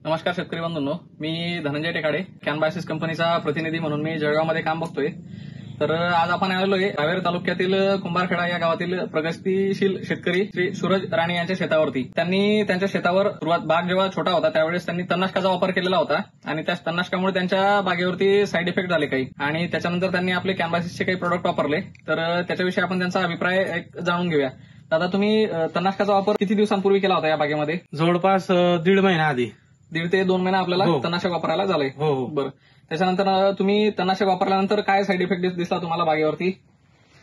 नमस्कार शेतकरी बंधूंनो, मी धनंजय टेकाडे, कॅनबायसिस कंपनीचा प्रतिनिधी म्हणून मी जळगावमध्ये काम बघतोय. तर आज आपण आलेलोय रावेर तालुक्यातील कुंभारखेडा या गावातील प्रगतीशील शेतकरी श्री सूरज राणे यांच्या शेतावरती. त्यांनी त्यांच्या शेतावर सुरुवात बाग जेव्हा छोटा होता त्यावेळेस त्यांनी तणनाशकाचा वापर केलेला होता आणि त्या तणनाशकामुळे त्यांच्या बागेवरती साईड इफेक्ट झाले काही, आणि त्याच्यानंतर त्यांनी आपले कॅनबायसिसचे काही प्रोडक्ट वापरले. तर त्याच्याविषयी आपण त्यांचा अभिप्राय जाणून घेऊया. दादा, तुम्ही तणनाशकाचा वापर किती दिवसांपूर्वी केला होता या बागेमध्ये? जवळपास 1.5 महिना आधी. 1.5 ते 2 महिना आपल्याला तणनाशक वापरायला झालंय. हो. बरं, त्याच्यानंतर तुम्ही तणनाशक वापरल्यानंतर काय साईड इफेक्ट दिसला तुम्हाला बागेवरती?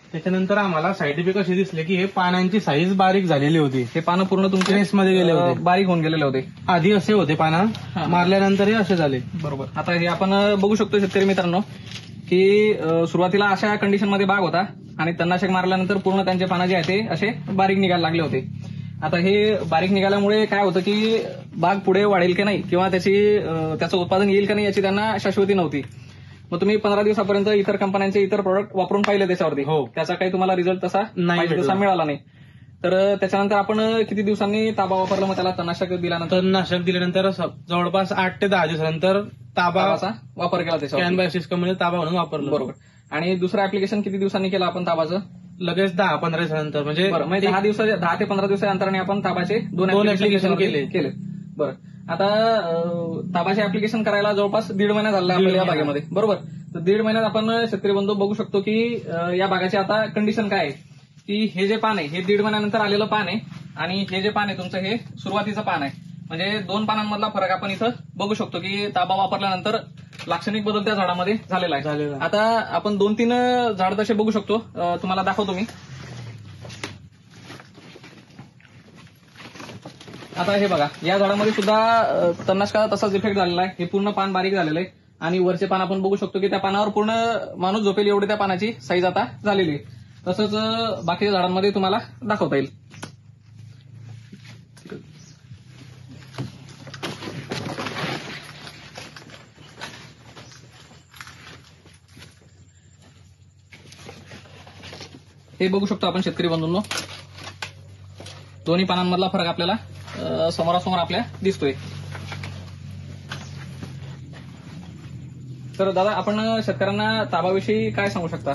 त्याच्यानंतर आम्हाला साईड इफेक्ट असे दिसले की हे पानांची साईज बारीक झालेली होती. हे पानं पूर्ण तुमचे मध्ये गेले होते, बारीक होऊन गेलेले होते. आधी असे होते पानं, मारल्यानंतर हे असे झाले. बरोबर. आता हे आपण बघू शकतो शेतकरी मित्रांनो की सुरुवातीला अशा कंडिशनमध्ये बाग होता आणि तणनाशक मारल्यानंतर पूर्ण त्यांचे पानं जे आहेत ते असे बारीक निघायला लागले होते. आता हे बारीक निघाल्यामुळे काय होतं की बाग पुढे वाढेल की नाही किंवा त्याचं उत्पादन येईल का नाही याची त्यांना शाश्वती नव्हती. मग तुम्ही 15 दिवसापर्यंत इतर कंपन्यांचे इतर प्रोडक्ट वापरून पाहिले त्याच्यावरती, त्याचा काही तुम्हाला रिझल्ट तसा मिळाला नाही. तर त्याच्यानंतर आपण किती दिवसांनी ताबा वापरला मग त्याला तणनाशक दिल्यानंतर? तणनाशक दिल्यानंतर जवळपास 8 ते 10 दिवसानंतर ताबाचा वापर केला त्याच्यावर. कॅनबायसिस कंपनीने ताबा म्हणून वापरला. बरोबर. आणि दुसरं ऍप्लिकेशन किती दिवसांनी केलं आपण ताबाचं? लगेच 10-15 दिवसानंतर, म्हणजे 10 ते 15 दिवसाच्या अंतराने आपण ताबाचे दोन ऍप्लिकेशन केले. बरं, आता ताबाचे ऍप्लिकेशन करायला जवळपास 1.5 महिना झाला आपल्याला या बागेमध्ये, बरोबर. तर 1.5 महिन्यात आपण शेतकरी बंधू बघू शकतो की या बागाची आता कंडिशन काय आहे की हे जे पान आहे हे 1.5 महिन्यानंतर आलेलं पान आहे आणि हे जे पान आहे तुमचं हे सुरुवातीचं पान आहे. म्हणजे 2 पानांमधला फरक आपण इथं बघू शकतो की ताबा वापरल्यानंतर लाक्षणिक बदल त्या झाडामध्ये झालेला आहे. आता आपण 2-3 झाड तसे बघू शकतो, तुम्हाला दाखवतो मी. आता हे बघा, या झाडामध्ये सुद्धा तणनाशकाचा तसाच इफेक्ट झालेला आहे. हे पूर्ण पान बारीक झालेलं आहे आणि वरचे पान आपण बघू शकतो की त्या पानावर पूर्ण माणूस झोपेल एवढी त्या पानाची साईज आता झालेली आहे. तसंच बाकीच्या झाडांमध्ये तुम्हाला दाखवता येईल. हे बघू शकतो आपण शेतकरी बंधूंनो, दोन्ही पानांमधला फरक आपल्याला समोरासमोर आपल्या दिसतोय. तर दादा, आपण शेतकऱ्यांना ताबाविषयी काय सांगू शकता?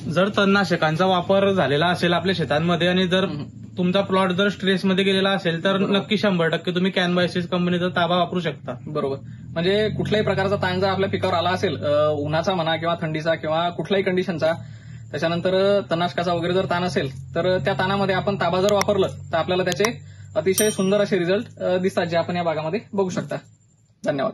जर तणनाशकांचा वापर झालेला असेल आपल्या शेतांमध्ये आणि जर तुमचा प्लॉट जर स्ट्रेसमध्ये गेलेला असेल तर नक्की 100% तुम्ही कॅनबायसिस कंपनीचा ताबा वापरू शकता. बरोबर. म्हणजे कुठल्याही प्रकारचा ताण जर आपल्या पिकावर आला असेल, उन्हाचा म्हणा किंवा थंडीचा किंवा कुठल्याही कंडिशनचा, त्याच्यानंतर तणनाशकाचा वगैरे जर ताण असेल तर त्या ताणामध्ये आपण ताबा जर वापरलं तर आपल्याला त्याचे अतिशय सुंदर असे रिझल्ट दिसतात जे आपण या भागामध्ये बघू शकता. धन्यवाद.